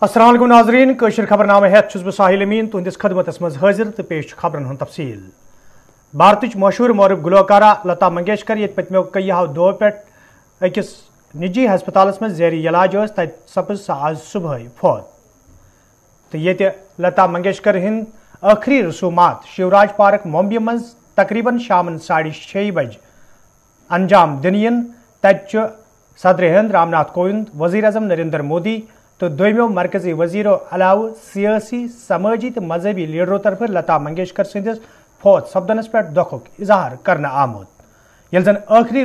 अस्सलाम वालेकुम नाजरीन कशर खबरनामा हेत छुस बह साहिल अमीन तुहंदिस खदमतस मज हाजिर तो पेश खबरन हुंद तफसील। भारतच मशहूर मौरब गुलकारा लता मंगेशकर ये पतमो कईयाव दो पे अकिस निजी हस्पतालस मज ज़ेर इलाज तत सपज आज सुबह फौत तो ये लता मंगेशकर हिंद आखिरी रसूमात शिवराज पार्क मुंबई मज तकरीबन शामन 6:30 बज अंजाम दिन इन तत सदर हिंद रामनाथ कोविंद वजीर अजम नरेंद्र मोदी तो दोमो मरकजी वजीरों अलाव सियासी समाजी तो मजहबी लीडरों तरफ लता मंगेशकर सदिस फौत सपदनस पे दुख इजहार करना आमुद ये जन आखिरी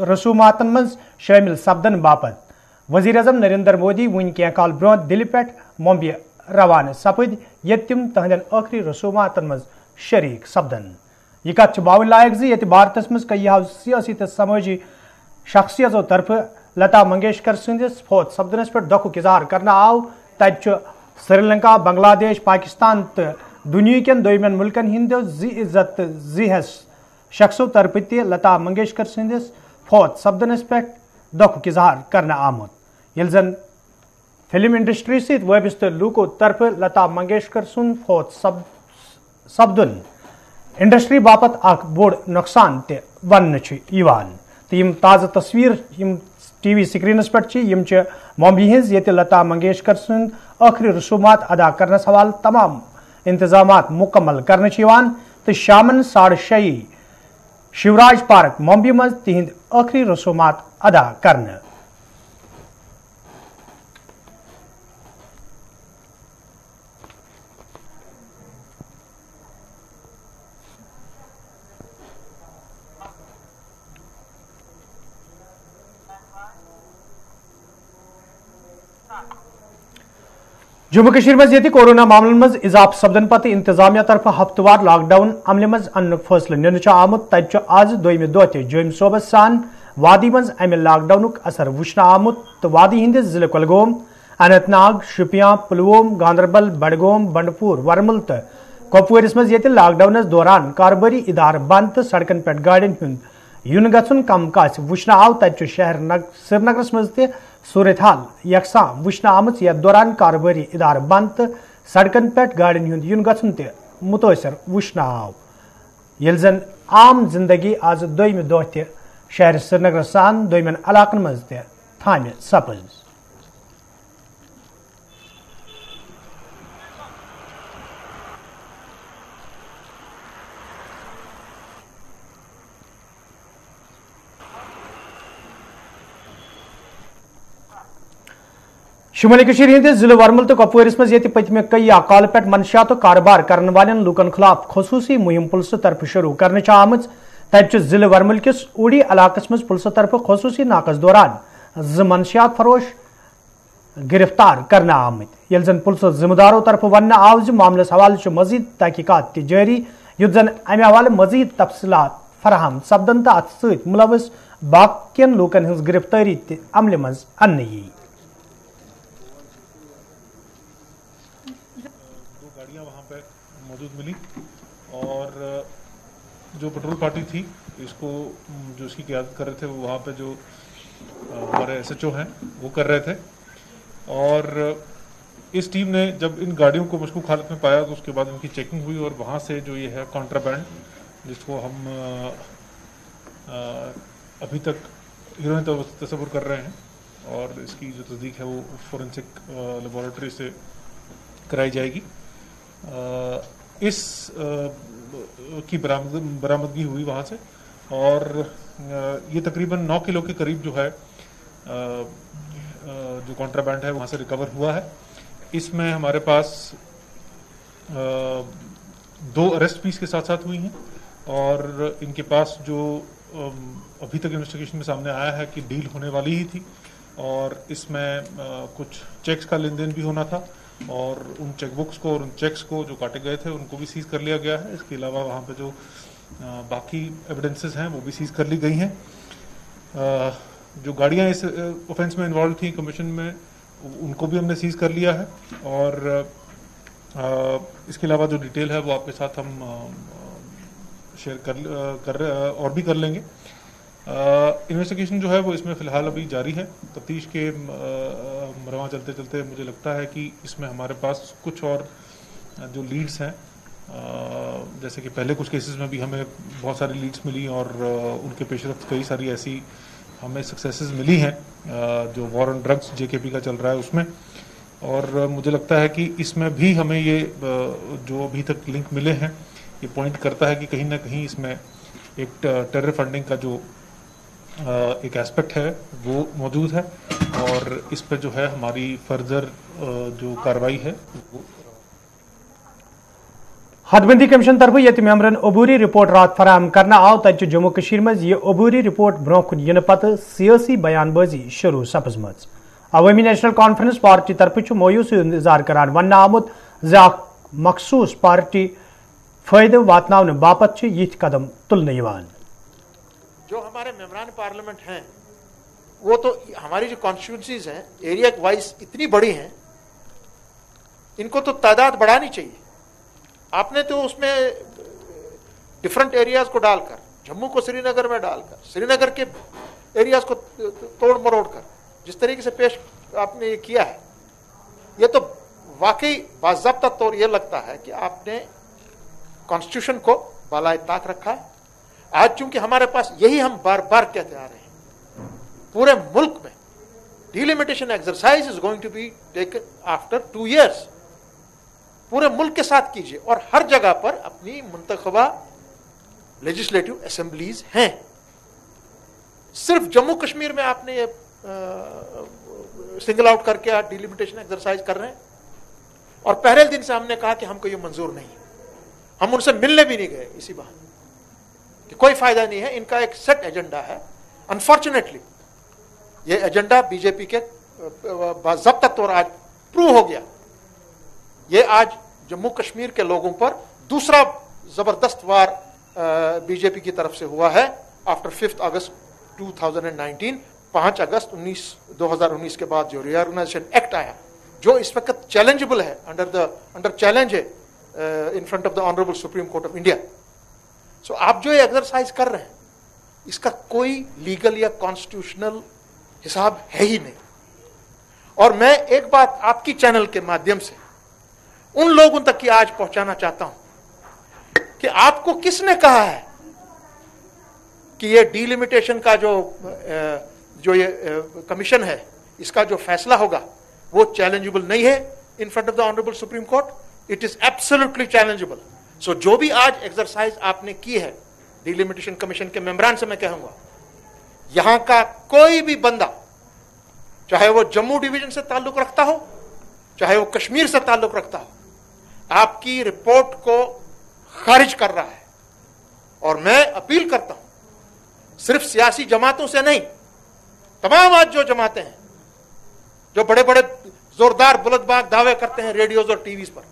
रसूमातन मज शामिल सपदन बापत वजीर अजम नरेंद्र मोदी वन क्या काल ब्रो दिल्ली पे मुंबई रवाना सपद ये तम तहदन आखिरी रसूमातन मज शरीक सपदन यह कत बावन लायक जी भारतस मज कईयाव सियासी तो समाजी शख्सियतों तरफ लता मंगेशकर सदिस फौत सपदनस पे दुख इजहार करना आव तत श्रीलंका बांग्लादेश पाकिस्तान तो दुनिया कन दोमन मुल्कन हिंदो जी इज्जत जी हस शख्सों तरफ त लता मंगेशकर सदिस फौत सपदनस पे दुख इजहार करना आमुद ये जन फिल्म इंडस्ट्री सत वाबस्त लूको तरफ लता मंगेशकर सुन फौत सपदन इंडस्ट्री बापत अख बोड़ नुकसान ते वन तो यम ताज़ा तस्वीर यम टीवी स्क्रीनस पे मुंबई हज ये लता मंगेशकर सुन आखिरी रसूमात अदा करने हवाल तमाम इंतजाम मुकम्मल करने तो शामन 6:30 शिवराज पार्क मुंबई मज तिहिंद आखिरी रसूमात अदा करने। जम्मू कश्मीर मज ये कोरोना मामलन मज इजाफ सपदन पत इंतजामिया तरफ हफ्तवार लॉकडाउन अमल मज अन्न फैसले निन आमुत तत आज दोम दो जोम सोबत सान वादी मज अमे लॉकडाउन असर वुचन आमुत तो वादी हिंदिस जिले कुलगोम अनंतनाग शुपियां पुलवोम गांदरबल बडगोम बंडपुर वरमल तो कपवारिस मज ये लॉकडाउन दौरान कारोबारी इदार बंद तो सड़कन पे गाड़ियों हुंद युन गन कम कास वुचन आव तत शहर श्रीनगरस मज सूरत हाल यकसा वुचन आम यथ दौरान कारोबारी इदार बंद तो सड़कन पे गाड़ियों हुंद युन गन मुतासर वुचन आव ये जन आम जिंदगी आज दोम दो शहर श्रीनगर सान दोमन इलाकन मज थाम सपज। शुमाली कशीर हिंदिस जिले वरमल तो कपवारिस मज ये पतमे कई काल पे मनशियात तो कारोबार करने वाले लूकन खिलाफ खसूसी मुहिम पुलिस तरफ शुरू करने आम तत जिले वरमल किस उड़ी इलाकस मज पुलिस तरफ खसूसी नाकस दौरान ज मनशियात फरोश गिरफ्तार करने आमत ये जन पुलिस जिम्मेदारों तरफ वन आव मामलस हवाले मजीद तहकीकात जारी युथ जन अमे हवाले मजीद तफसीलात फराहम सपदन तो अत सत मुलविस बाकियन लूकन हज गिरफ्तारी अमल मज अन्न यी। वहाँ पे मौजूद मिली और जो पेट्रोल पार्टी थी इसको जो इसकी क़यादत कर रहे थे वो वहाँ पे जो हमारे SHO हैं वो कर रहे थे और इस टीम ने जब इन गाड़ियों को मशकूक हालत में पाया तो उसके बाद इनकी चेकिंग हुई और वहाँ से जो ये है कॉन्ट्राबैंड जिसको हम अभी तक हीरोइन तस्वुर कर रहे हैं और इसकी जो तस्दीक है वो फोरेंसिक लेबॉरेटरी से कराई जाएगी। इस की बरामदगी हुई वहाँ से और ये तकरीबन 9 किलो के करीब जो है जो कॉन्ट्राबैंड है वहाँ से रिकवर हुआ है। इसमें हमारे पास 2 अरेस्ट पीस के साथ साथ हुई हैं और इनके पास जो अभी तक इन्वेस्टिगेशन में सामने आया है कि डील होने वाली ही थी और इसमें कुछ चेक्स का लेन देन भी होना था और उन चेकबुक्स को और उन चेक्स को जो काटे गए थे उनको भी सीज कर लिया गया है। इसके अलावा वहाँ पे जो बाकी एविडेंसेस हैं वो भी सीज कर ली गई हैं। जो गाड़ियाँ इस ऑफेंस में इन्वॉल्व थी कमीशन में उनको भी हमने सीज कर लिया है और इसके अलावा जो डिटेल है वो आपके साथ हम शेयर और भी कर लेंगे। इन्वेस्टिगेशन जो है वो इसमें फ़िलहाल अभी जारी है। तफ्तीश के रवां चलते चलते मुझे लगता है कि इसमें हमारे पास कुछ और जो लीड्स हैं, जैसे कि पहले कुछ केसेस में भी हमें बहुत सारी लीड्स मिली और उनके पेशरफ्त कई सारी ऐसी हमें सक्सेसेस मिली हैं जो वॉर ऑन ड्रग्स जेकेपी का चल रहा है उसमें। और मुझे लगता है कि इसमें भी हमें ये जो अभी तक लिंक मिले हैं ये पॉइंट करता है कि कहीं ना कहीं इसमें एक टेरर फंडिंग का जो एक एस्पेक्ट है वो मौजूद है और इस पर जो है हमारी फर्दर जो कार्रवाई है वो हदबंदी कमीशन तरफ ये मेंबरन अबूरी रिपोर्ट रात फराहम करना आव तक जम्मू कश्मीर मज यह अबूरी रिपोर्ट ब्रोह कुन इन पत सियासी बयानबाजी शुरू सपजम। अवामी नेशनल कॉन्फ्रेंस पार्टी तरफ मोयूसी इजहार करान वन आमुत मखसूस पार्टी फायदे वातनावन बापत यिथ कदम तुलने यवान। जो हमारे मेंबरान पार्लियामेंट हैं वो तो हमारी जो कॉन्स्टिट्यूंसीज हैं एरिया वाइज इतनी बड़ी हैं, इनको तो तादाद बढ़ानी चाहिए। आपने तो उसमें डिफरेंट एरियाज को डालकर, जम्मू को श्रीनगर में डालकर, श्रीनगर के एरियाज को तोड़ मरोड़ कर जिस तरीके से पेश आपने ये किया है, ये तो वाकई बाज़ाब्ता तौर ये लगता है कि आपने कॉन्स्टिट्यूशन को बालाए ताक रखा है। आज चूंकि हमारे पास यही हम बार बार कहते आ रहे हैं, पूरे मुल्क में delimitation exercise is going to be taken after 2 years। पूरे मुल्क के साथ कीजिए और हर जगह पर अपनी मुंतखबा लेजिस्लेटिव असेंबलीज हैं। सिर्फ जम्मू कश्मीर में आपने ये सिंगल आउट करके आप डिलिमिटेशन एक्सरसाइज कर रहे हैं और पहले दिन से हमने कहा कि हमको ये मंजूर नहीं है। हम उनसे मिलने भी नहीं गए इसी बहाने कि कोई फायदा नहीं है, इनका एक सेट एजेंडा है। अनफॉर्चुनेटली ये एजेंडा बीजेपी के बाज़ाब्ता तौर आज प्रूव हो गया। ये आज जम्मू कश्मीर के लोगों पर दूसरा जबरदस्त वार बीजेपी की तरफ से हुआ है आफ्टर 5 अगस्त 2019। 5 अगस्त 2019 के बाद जो रीऑर्गेनाइजेशन एक्ट आया, जो इस वक्त चैलेंजेबल है, अंडर चैलेंज है in front of the honourable Supreme Court of India. So आप जो ये एक्सरसाइज कर रहे हैं इसका कोई लीगल या कॉन्स्टिट्यूशनल हिसाब है ही नहीं। और मैं एक बात आपकी चैनल के माध्यम से उन लोगों तक की आज पहुंचाना चाहता हूं कि आपको किसने कहा है कि ये डिलिमिटेशन का जो ये कमीशन है, इसका जो फैसला होगा वो चैलेंजेबल नहीं है in front of the honourable Supreme Court. It is absolutely challengeable. So जो भी आज एक्सरसाइज आपने की है डिलिमिटेशन कमीशन के मेंबरान से मैं कहूंगा, यहां का कोई भी बंदा, चाहे वो जम्मू डिवीजन से ताल्लुक रखता हो, चाहे वो कश्मीर से ताल्लुक रखता हो, आपकी रिपोर्ट को खारिज कर रहा है। और मैं अपील करता हूं सिर्फ सियासी जमातों से नहीं, तमाम आज जो जमातें हैं जो बड़े बड़े जोरदार बुलंदबाग दावे करते हैं रेडियोज और टीवीज पर,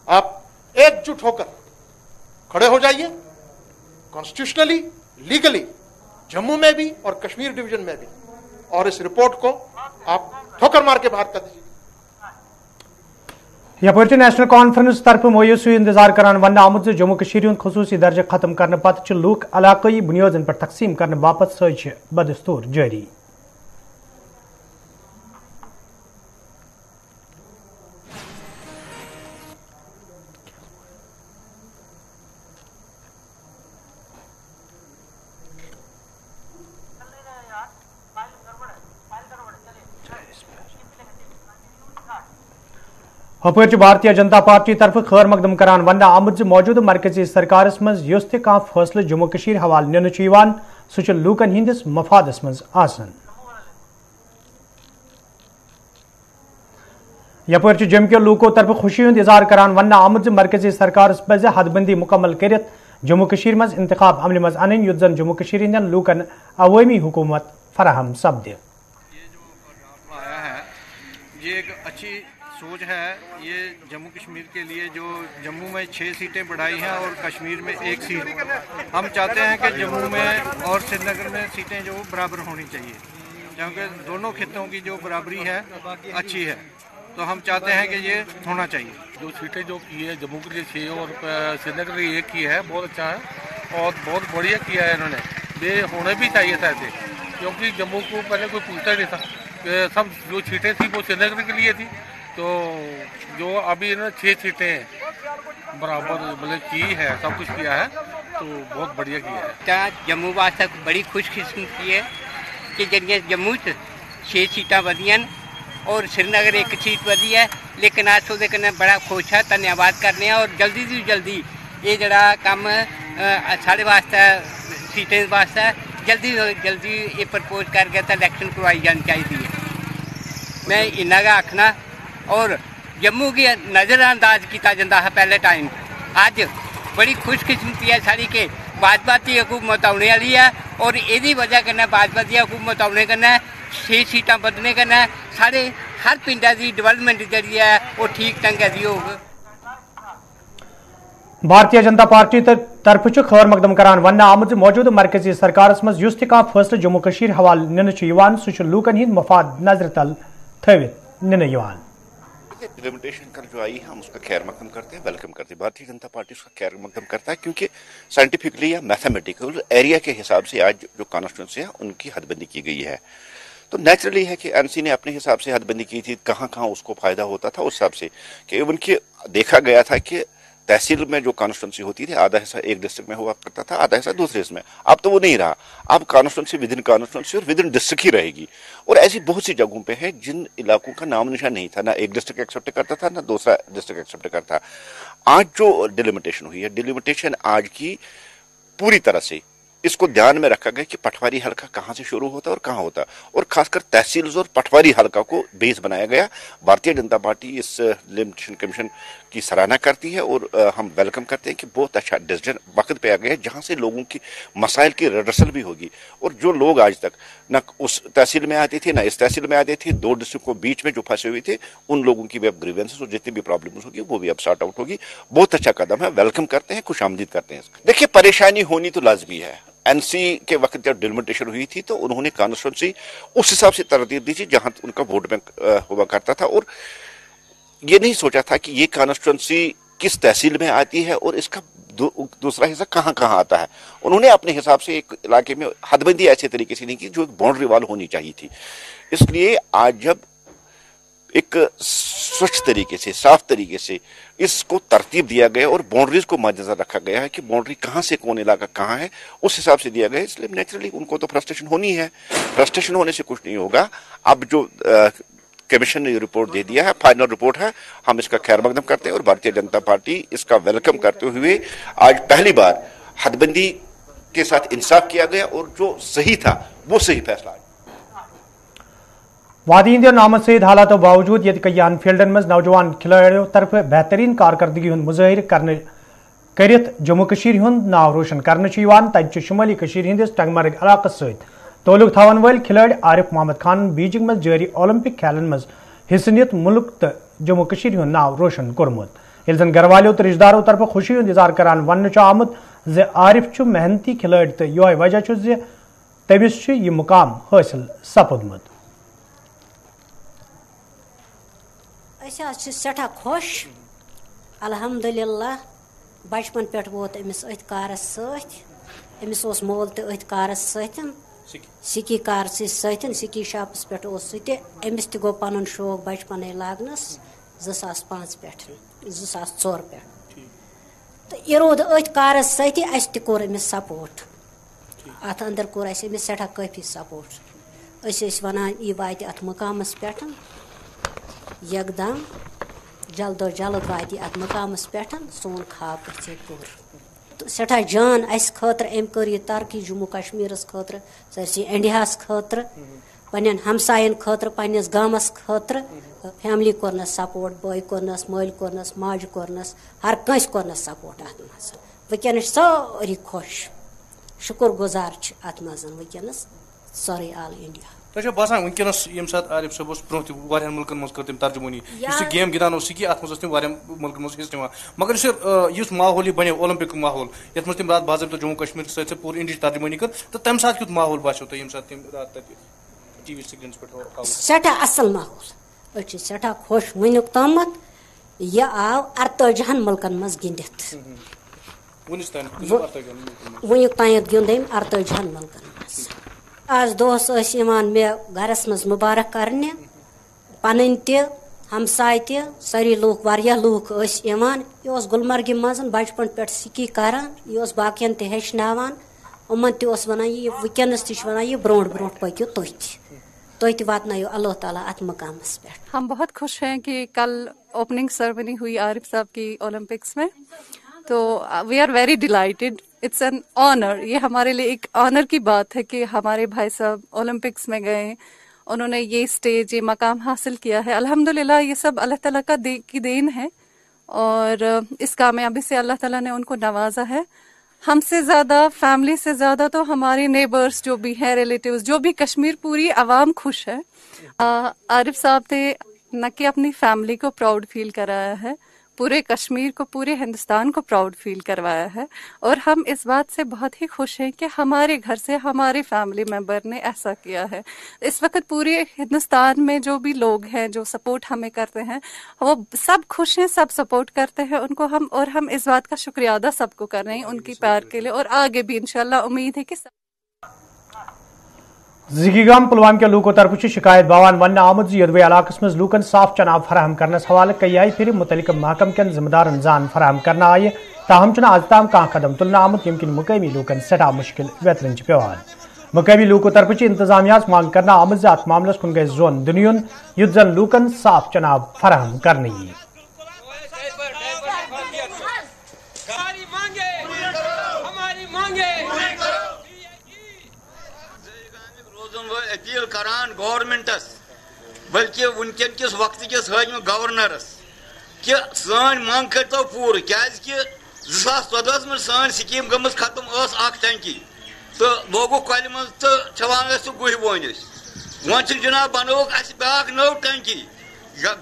आप एकजुट होकर खड़े हो जाइए कॉन्स्टिट्यूशनली, लीगली, जम्मू में भी और कश्मीर डिवीजन में भी, और इस रिपोर्ट को आप ठोकर मार के बाहर कर दीजिए। यपर नेशनल कॉन्फ्रेंस तरफ मोयूसी इंतजार करान वन आमुत जम्मू कश्मीर खसूसी दर्ज खत्म करने पत लूक इलाकई बुनियादन पर तकसीम करने बापत सज बदस्तूर जारी। हपर भारतीय जनता पार्टी तरफ खैर मकदम करान वन आमुत मौजूदा मरकजी सरकार मज युस फैसले जम्मू कश्मीर हवाल nin सह लूकन हंदिस मफादस मज आसन। यपर जम के लूको तरफ खुशी हूं इजहार करान वन आमुत मरकजी सरकार पज हदबंदी मुकम्मल कर जम्मू कश्मीर मज इंतखाब अमल मज अन युत जन जम्मू कश्मीर हंदन लूकन अवामी हुकूमत फराहम सपद। ये जो आया है ये एक अच्छी सोच है। ये जम्मू कश्मीर के लिए जो जम्मू में 6 सीटें बढ़ाई हैं और कश्मीर में 1 सीट, हम चाहते हैं कि जम्मू में और श्रीनगर में सीटें जो बराबर होनी चाहिए, क्योंकि दोनों खित्तों की जो बराबरी है अच्छी है, तो हम चाहते हैं कि ये होना चाहिए। जो सीटें जो की है जम्मू के लिए 6 और श्रीनगर के लिए 1 की है, बहुत अच्छा है और बहुत बढ़िया किया है इन्होंने। ये होने भी चाहिए था ऐसे, क्योंकि जम्मू को पहले कोई पूछता ही नहीं था कि सब जो सीटें थी वो श्रीनगर के लिए थी, तो जो अभी ना 6 सीटें बराबर मतलब की है, सब कुछ किया है, तो बहुत बढ़िया किया है। क्या जम्मू वास्ते बड़ी खुशकिस्मती है कि जरिए जम्मू 6 सीटां वधियां और श्रीनगर 1 सीट वधी है, लेकिन अस ओहदे कन्नै बड़ा खुश है, धन्यवाद करने और जल्दी तो जल्दी ये जड़ा कम साढ़े वास्ते सीटें वास्ते जल्दी तो जल्दी ये प्रपोज करके तो इलैक्शन करवाई जानी चाहिए है। मैं इन्ना गै आखना और जम्मू की नज़रअंदाज किया जाता है पहले टाइम, अज बड़ी खुशकिस्मती है सारी के भाजपा की हुकूमत आने वाली है और यही वजह कन्नै भाजपा की हुकूमत आने कन्नै 6 सीटां बधने कन्नै साढ़े हर पिंडा की डिवेलपमेंट जी है वो ठीक ढंग की होग। भारतीय जनता पार्टी तरफ खबर मकदम करान वन आमद मौजूदा मरकजी सरकारस मज युस तह फैसले जम्मू कशीर हवाल निन सह लूकन हिंद मफाद नजर तल थवित निन। डिलिमिटेशन कर जो आई है हम उसका खैर मकदम करते हैं, वेलकम करते हैं। भारतीय जनता पार्टी उसका खैर मकदम करता है क्योंकि साइंटिफिकली या मैथमेटिकल एरिया के हिसाब से आज जो कॉन्स्टिट्यूंसी है उनकी हदबंदी की गई है, तो नेचुरली है कि एनसी ने अपने हिसाब से हदबंदी की थी, कहाँ कहाँ उसको फायदा होता था उस हिसाब से कि उनकी देखा गया था कि तहसील में जो कॉन्स्टिट्यूंसी होती थी आधा हिस्सा एक डिस्ट्रिक्ट में हुआ करता था, आधा हिस्सा दूसरे इसमें। अब तो वो नहीं रहा, अब कॉन्स्टिट्यूंसी विद इन कॉन्स्टिट्यूंसी और विद इन डिस्ट्रिक्ट ही रहेगी। और ऐसी बहुत सी जगहों पे है जिन इलाकों का नाम निशान नहीं था, ना एक डिस्ट्रिक्ट एक्सेप्ट करता था ना दूसरा डिस्ट्रिक्ट एक्सेप्ट करता। आज जो डिलिमिटेशन हुई है, डिलिमिटेशन आज की पूरी तरह से इसको ध्यान में रखा गया कि पटवारी हल्का कहाँ से शुरू होता है और कहाँ होता है, और खासकर तहसील और पटवारी हल्का को बेस बनाया गया। भारतीय जनता पार्टी इस डिलिमिटेशन कमीशन की सराहना करती है और हम वेलकम करते हैं कि बहुत अच्छा डिसीजन वक्त पे आ गया है जहाँ से लोगों की मसाइल की रिडर्सल भी होगी। और जो लोग आज तक न उस तहसील में आते थे ना इस तहसील में आते थे, 2 डिस्ट्रिक्ट को बीच में जो फंसे हुए थे, उन लोगों की भी अब ग्रीवेंसेस और जितनी भी प्रॉब्लम्स होगी वो भी अब सॉर्ट आउट होगी। बहुत अच्छा कदम है, वेलकम करते हैं, खुशामदीद करते हैं। देखिए परेशानी होनी तो लाजमी है। एनसी के वक्त जब डिलिमिटेशन हुई थी तो उन्होंने कॉन्स्टिट्यूंसी उस हिसाब से तरतीब दी थी जहां उनका वोट बैंक हुआ करता था, और ये नहीं सोचा था कि ये कॉन्स्टिट्यूंसी किस तहसील में आती है और इसका दूसरा हिस्सा कहाँ कहाँ आता है। उन्होंने अपने हिसाब से एक इलाके में हदबंदी ऐसे तरीके से नहीं की जो एक बाउंड्री वाल होनी चाहिए थी। इसलिए आज जब एक स्वच्छ तरीके से साफ तरीके से इसको तरतीब दिया गया और बाउंड्रीज को मद्देनजर रखा गया है कि बाउंड्री कहाँ से कौन इलाका कहाँ है उस हिसाब से दिया गया है, इसलिए नेचुरली उनको तो फ्रस्ट्रेशन होनी है। फ्रस्ट्रेशन होने से कुछ नहीं होगा। अब जो कमीशन ने रिपोर्ट दे दिया है, फाइनल रिपोर्ट है, हम इसका खैर मकदम करते हैं और भारतीय जनता पार्टी इसका वेलकम करते हुए आज पहली बार हदबंदी के साथ इंसाफ किया गया और जो सही था वो सही फैसला। वादी इंडियन आमद सहित हालातों बावजूद ये कयान फील्डन मज नौजवान खिलाड़ियों तरफ बेहतरीन कारकर्दगी हुंद मुजाहिर करित जम्मू कशीर हुंद नाव रोशन करने तत शुमाली कशीर हिंदिस टंगमर्ग इलाकस सहित तोलुक थावन वाल खिलाड़ी आरिफ मोहम्मद खान बीजिंग मज जारी ओलंपिक खेलन मज हिस्सा नित मुल्क तो जम्मू कशीर हुंद नाव रोशन कोरमुत। यिल जन घरवालों तो रिश्तेदारों तरफ खुशी हुंद इजहार करान वन आमुत जे आरिफ मेहनती खिलाड़ी तो ये वजह जे तमिस यह मुकाम हासिल सपुदमुत। सठा खुश अल्हम्दुलिल्लाह बचपन पे वोत अमिस अथ कारस अमिस मोल तो अथ कारस सिकी कार सिकी शॉपस पे अमिस गो पन शौक बचपन लागनस 2005 पे 2004 पे तो यह रोद अथ कारस कोर अमिस सपोर्ट अत अंदर कोर अमिस सठा काफी सपोर्ट वनान यह वात अत मकामस पे यकदम जल्दो जल्द वाति अत मकामस पे सोन खाब गए पूर तो सठा जान अस खतर अम कर यह तरक्की जम्मू कश्मीरस खतर सरसी इंडियास खतर पन्न हमसायन खतर पन्नस गामस खतर फैमिली कोरनस सपोर्ट बॉय कोरनस माल कोरनस माज कोरनस हर कंस कोरनस सपोर्ट अत मज वनकन सारी खुश शुक्र गुजार अत मज वनकन सारे ऑल इंडिया। तो बसान वनकस ये आरिफ साहब ब्रोह मुल्कन मज कर तर्जुमानी गेम गिंदान अत मज मुल्कन मज हिस्सा निवान मगर इस माहौल बने ओलंपिक माहौल ये मज तम रात बाज़ाब्त जम्मू कश्मीर सहित पूरी इंडिया तर्जुमानी कर तो तम सात क्युत माहौल बासो तुम ये तम रात टीवी स्क्रीन पे सठा असल माहौल सठा खुश वनुक तमत यह आव 48 मुल्कन मज गिंदित ونیُک تانٮ۪تھ گیُنٛد أمۍ 48 مُلکن منٛز. آز دۄہس ٲسۍ یِوان مےٚ گرس منٛز مُبارک کرنہِ پنٕنۍ تہِ ہمساے تہِ سٲری لوٗکھ واریاہ لوٗکھ ٲسۍ یِوان. یہِ اوس گُلمرگہِ منٛز بچپن پٮ۪ٹھ سِکی کران. یہِ اوس باقین تہِ ہیٚچھناوان. یِمن تہِ اوس ونان یہِ وٕنکیٚنس تہِ چھُ ونان یہِ برونٛٹھ برونٛٹھ پٔکِو تُہۍ تہِ واتنٲیِو اللہ تعالیٰ ات مقامس پٮ۪ٹھ. ہم بہت خوش ہیں کہ کل اوپننگ سرمنی ہوئی عارف صاحب کی اولمپکس میں, تو we are very delighted. It's an honour. یہ ہمارے لیے ایک آنر کی بات ہے کہ ہمارے بھائی صاحب اولمپکس میں گئے, انہوں نے یہ اسٹیج یہ مقام حاصل کیا ہے. الحمدللہ یہ سب اللہ تعالیٰ کی دین ہے, اور اس کامیابی سے اللہ تعالیٰ نے ان کو نوازا ہے. ہم سے زیادہ, فیملی سے زیادہ تو ہمارے نیبرز جو بھی ہیں, ریلیٹیوز, جو بھی کشمیر پوری عوام خوش ہے. عارف صاحب نے نہ کہ اپنی فیملی کو پراؤڈ فیل کرایا ہے, پورے کشمیر کو, پورے ہندوستان کو پراؤڈ فیل کروایا ہے. اور ہم اس بات سے بہت ہی خوش ہیں کہ ہمارے گھر سے ہمارے فیملی ممبر نے ایسا کیا ہے. اس وقت پورے ہندوستان میں جو بھی لوگ ہیں جو سپورٹ ہمیں کرتے ہیں وہ سب خوش ہیں, سب سپورٹ کرتے ہیں ان کو ہم, اور ہم اس بات کا شکریہ ادا سب کو کر رہے ہیں ان کی پیار کے لیے, اور آگے بھی انشاءاللہ امید ہے کہ زگیگام پلوام کے لوکو طرف شکایت باوان ون آمد یدوے علاقہ مز لوکن صاف چناب فراہم کرنس حوالہ کئی آئی پھر متعلق محکم کن ذمہ دارن زان فراہم کرنا آئے, تاہم چھ آز تام کان قدم تلنا آمت یم کن مقامی لوکن سٹھا مشکل ویترن پیوان. مقامی لوکو طرف انتظامیہ مانگ کرنا آمد ات معاملس کن گئی زون دنیون یت زن لوکن صاف چناب فراہم کرنی. اپیل کران گورنمنٹس بلکہ ونکن کس وقت کس حاکم گورنرس کہ سان مانگ کرتو پور کیاز کہ 2014 من سان سکیم گمز ختم اس اخ ٹنکی تو لوگو کل من تو چوان اس گوہ بونس ون چھ جناب بنوک اس بیاکھ نو ٹنکی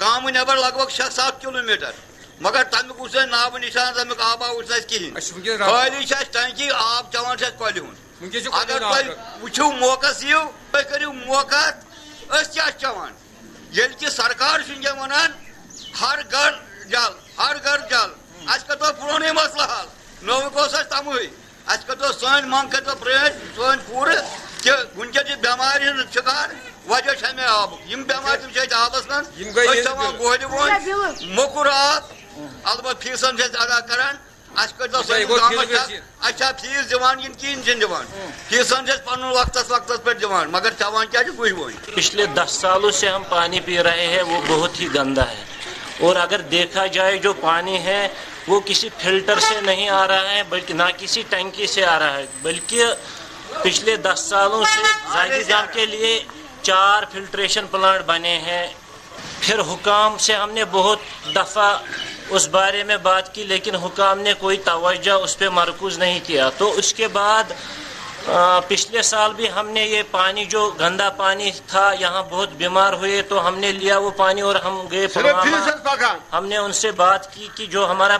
گام نبر لگ بھگ 6-7 کلومیٹر مگر تمیک اس ناب نشان تمیک آبا اس کہین خالی ٹنکی آب چوان کل ہن. اگر تھی وچھو موقع یو تھی کرو موقع اس کیا چوان یل کہ سرکار ونان ہر گھر جل ہر گھر جل اس کرو پرون مسئلہ حل نوک اس تمے اس کرو سان مانگ کرو پریش سان پور کہ ونکس بیمار ہند شکار وجہ ہمیں آب یم بیمار تم آبس من چوان گوہر ون موکر آب البتہ فیسن ادا کران اچھا فیس دان کہین دان فیسن پن وقت پہ دان مگر چوان کیا گوہ وون. پچھلے 10 سالوں سے ہم پانی پی رہے ہیں وہ بہت ہی گندا ہے, اور اگر دیکھا جائے جو پانی ہے وہ کسی فلٹر سے نہیں آ رہا ہے بلکہ نہ کسی ٹینکی سے آ رہا ہے, بلکہ پچھلے 10 سالوں سے زاگیگام کے لیے 4 فلٹریشن پلانٹ بنے ہیں. پھر حکام سے ہم نے بہت دفعہ اس بارے میں بات کی لیکن حکام نے کوئی توجہ اس پہ مرکوز نہیں کیا. تو اس کے بعد پچھلے سال بھی ہم نے یہ پانی جو گندا پانی تھا یہاں بہت بیمار ہوئے تو ہم نے لیا وہ پانی اور ہم گئے پلوامہ. ہم نے ان سے بات کی کہ جو ہمارا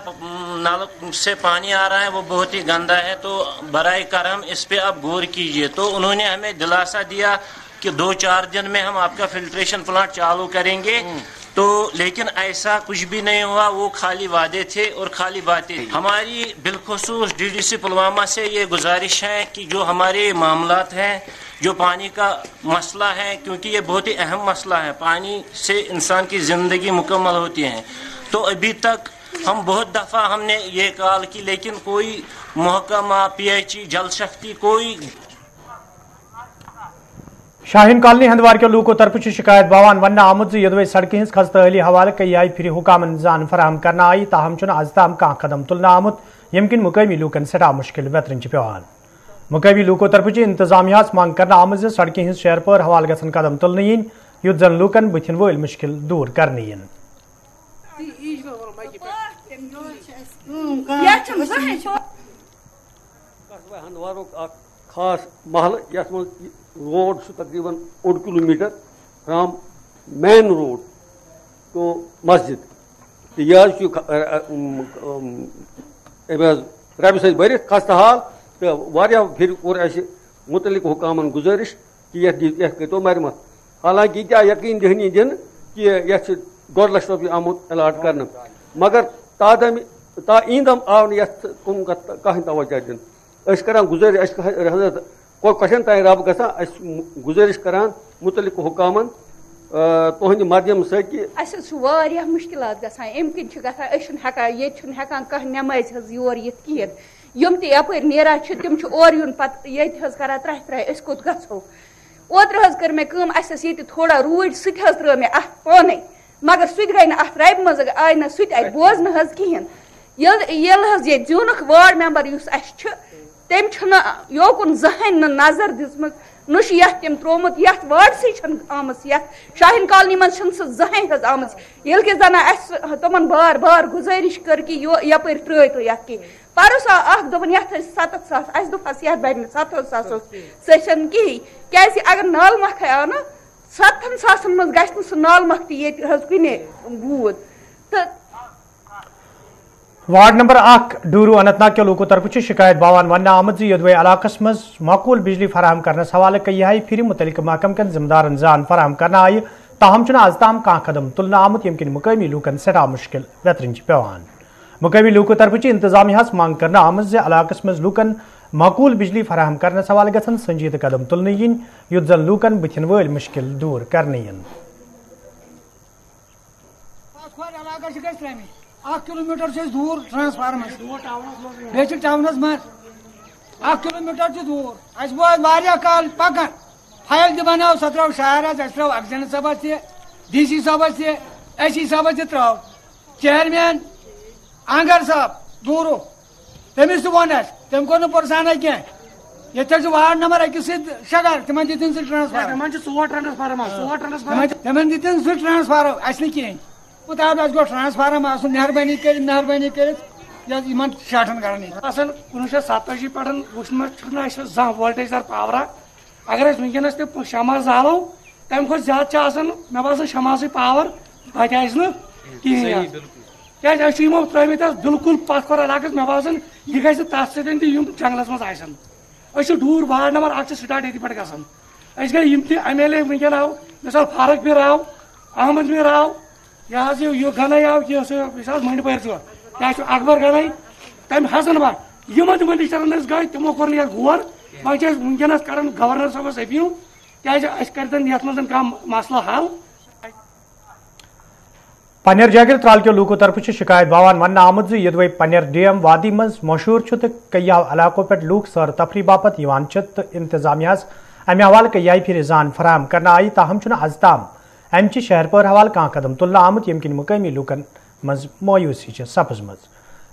نل سے پانی آ رہا ہے وہ بہت ہی گندا ہے, تو برائے کرم اس پہ آپ غور کیجئے. تو انہوں نے ہمیں دلاسا دیا کہ 2-4 دن میں ہم آپ کا فلٹریشن پلانٹ چالو کریں گے. تو لیکن ایسا کچھ بھی نہیں ہوا, وہ خالی وعدے تھے اور خالی باتیں. ہماری بالخصوص ڈی ڈی سی پلوامہ سے یہ گزارش ہے کہ جو ہمارے معاملات ہیں, جو پانی کا مسئلہ ہے, کیونکہ یہ بہت ہی اہم مسئلہ ہے, پانی سے انسان کی زندگی مکمل ہوتی ہے. تو ابھی تک ہم بہت دفعہ ہم نے یہ کال کی لیکن کوئی محکمہ P H E Jal Shakti کوئی. شاہین کالنی ہندوار کے لوکو طرف شکایت باوان ون آمد یدوے سڑکیں ہز خستحالی حوالہ کئی آئی پھر حکامن زان فراہم کرنا آئی, تاہم چھ آز تام کان قدم تلنا آمت یم کن مقامی لوکن سٹھا مشکل ویترن پیوان. مقامی لوکو طرف انتظامیہ مانگ کرنا آمد سڑکیں ہز شہر پر حوالہ گھن قدم تلن ین یت زن لوکن بتھن ول مشکل دور کرنے ین. خاص محلہ یس من روڈ تقریباً 1 کلومیٹر فرام مین روڈ تو مسجد یہ ربہ سی برت خستہ حال تو واریاہ پھر کور اس متعلق حکامن گزارش کہ یہ کرتو مرمت. حالانکہ یہ یقین دہنی دن کہ یہ 2 لچھ روپیہ آمت الاٹ کرنا, مگر تادم تا ایندم آو کن کہیں توجہ دن اس کران گزارش حضرت کوشن تین رب گژھان گزارش کران متعلق حکامن تہند مادھیم سی واریاہ مشکلات گژھان امہِ کِنۍ چھِ گژھان أسۍ چھِنہٕ ہٮ۪کان ییٚتہِ چھُنہٕ ہٮ۪کان کانٛہہ نٮ۪مازِ حظ یور یِتھ کِہیٖنۍ یِم تہِ یَپٲرۍ نیران چھِ تِم چھِ اورٕ یُن پَتہٕ ییٚتہِ حظ کران ترٛاہہِ ترٛاہہِ أسۍ کوٚت گژھو اوترٕ حظ کٔر مےٚ کٲم اَسہِ ٲس ییٚتہِ تھوڑا روٗدۍ سُہ تہِ حظ ترٛٲو مےٚ اَتھ پانَے مگر سُہ تہِ گٔے نہٕ اَتھ رَبہِ منٛز آے نہٕ سُہ تہِ اَتہِ بوزنہٕ حظ کِہیٖنۍ ییٚلہِ حظ ییٚتہِ زیوٗنُکھ وارڈ مٮ۪مبر یُس اَسہِ چھُ تٔمۍ چھُنہٕ یوکُن زٕہٕنۍ نہٕ نظر دِژمٕژ نہ چھُ یَتھ تٔمۍ ترٛوومُت یَتھ وارڈسٕے چھَنہٕ آمٕژ یَتھ شاہیٖن کالنی منٛز چھِنہٕ سُہ زٕہٕنۍ حظ آمٕژ ییٚلہِ کہِ زَن اَسہِ تِمن بار بار گُزٲرِش کٔر کہِ یَپٲرۍ ترٛٲیتو یَتھ کینٛہہ پَرُس آو اکھ دوٚپُن یَتھ ٲسۍ 7,000 اَسہِ دوٚپہَس یَتھ بَنہِ نہٕ 7,000 سُہ چھَنہٕ کِہیٖنۍ کیٛازِ اگر نالہٕ مۄکھَے آو نہ 7,000 منٛز گژھِ نہٕ سُہ نالہٕ مۄکھ تہِ ییٚتہِ حظ کُنے بوٗد تہٕ وارڈ نمبر 1 ڈورو اننت ناگ کے لوکو طرف شکایت باوان ون آمد یدوے علاقہ مز معقول بجلی فراہم کرنس حوالہ کئی پھر متعلقہ محکمہ کن ذمہ دارن زان فراہم کرنا آئی تاہم چھ آز تام کھانا قدم تلنہ آمت یم کن مقامی لوکن سٹھا مشکل ویترن پیوان مقامی لوکو طرف انتظامیہ مانگ کرنا آمد علاقہ مز لوکن معقول بجلی فراہم کرنس حوالہ گھن سنجیدہ قدم تلنہ ین یت زن لوکن بتھن ول مشکل دور کرنے ین 1 کلومیٹر سے دور ٹرانسفارمر بیچ ٹاؤنس من 1 کلومیٹر دور اس واریاہ کال پکان فائل تہ بناو سہ ترو شہرس اس ترو اکزن صبس تہ ڈی سی صبس تہ ایس سی صبس تہ ترو چیئرمین آنگر صاحب دورو تمس تہ ون اس تم کو نہ پرسانہ کی یہ وارڈ نمبر 1 سۭتۍ شگر تمن دِتِن سُہ تمن دِتِن سُہ ٹرانسفارم اس نہ کہین مطابق اس گو ٹرانسفارم آسن مہربانی کرت شاٹن کران 1987 پہ وچھنا زان وولٹیج دار پاورا اگر ونکس تہ شمع زالو تمہ کھت زیادہ مے باسان شمع سی پاور وتہ کہین کیازِ اَسہِ چھُ یِمو ترٲومٕتۍ حظ بالکل پتھ کھور علاقس مے باسان یہ گژھِ تتھ سۭتۍ تہِ یِم جنگلس منٛز آسن أسۍ چھِ ڈوٗر وارڈ نمبر 1 سٹارٹ ییٚتہِ پٮ۪ٹھ گژھان أسۍ گٔے یِم تہِ ایم ایل اے ونکٮ۪ن آو مثال فاروق میر آو احمد میر آو یہ حظ یہ گنے آو یہ منڈ پور یہ اکبر گنے تم حسن بٹ یمن منسٹرن گئی تمو کور یہ غور وۄنۍ چھِ ونکس کران گورنر صٲبس اپیل کیازِ أسۍ کٔرتن یتھ منٛز کانٛہہ مسلہٕ حل پنیر جاگیر ترال کے لوکو طرف شکایت باوان ون آمد یدوے پنیر ڈیم وادی مز مشہور تو کئی علاقوں پہ لوک سیر تفریح باپت تو انتظامیہ امہ حوالہ کئی پھر زان فراہم کرنا آئی تاہم از تام امچہ شہر پور حوالہ کھانا قدم تلنہ آمت یم کن مقامی لوکن مز مایوسی سپزمز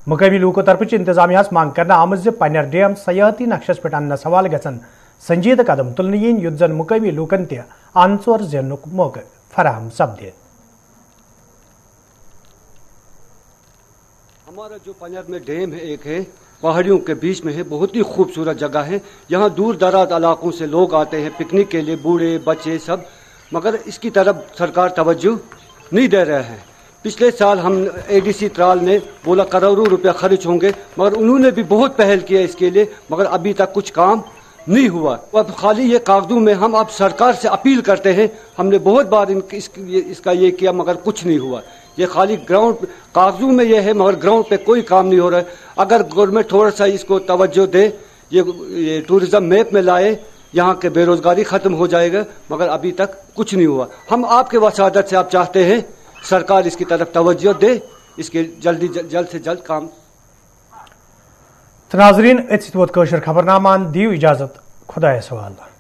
مقامی لوکو طرف انتظامیہ مانگ کرنا آمت پنیر ڈیم سیاحتی نقشس پہ اننس حوالہ گھن سنجیدہ قدم تلنہ ین یت زن مقامی لوکن تہ ان ژور زینک موقع فراہم سپدے. ہمارا جو پنیر میں ڈیم ہے ایک ہے پہاڑیوں کے بیچ میں ہے بہت ہی خوبصورت جگہ ہے یہاں دور دراز علاقوں سے لوگ آتے ہیں پکنک کے لیے بوڑھے بچے سب مگر اس کی طرف سرکار توجہ نہیں دے رہے ہیں. پچھلے سال ہم اے ڈی سی ترال نے بولا کروڑوں روپے خرچ ہوں گے مگر انہوں نے بھی بہت پہل کیا اس کے لیے مگر ابھی تک کچھ کام نہیں ہوا. اب خالی یہ کاغذوں میں ہم اب سرکار سے اپیل کرتے ہیں ہم نے بہت بار اس کا یہ کیا مگر کچھ نہیں ہوا. یہ خالی گراؤنڈ کاغذوں میں یہ ہے مگر گراؤنڈ پہ کوئی کام نہیں ہو رہا ہے. اگر گورنمنٹ تھوڑا سا اس کو توجہ دے یہ ٹورزم میپ میں لائے یہاں کے بے روزگاری ختم ہو جائے گا مگر ابھی تک کچھ نہیں ہوا. ہم آپ کے وسادت سے آپ چاہتے ہیں سرکار اس کی طرف توجہ دے اس کے جلد سے جلد کام. ناظرین اتھ ووت خبر نامہ دیو اجازت خدایس حوالہ.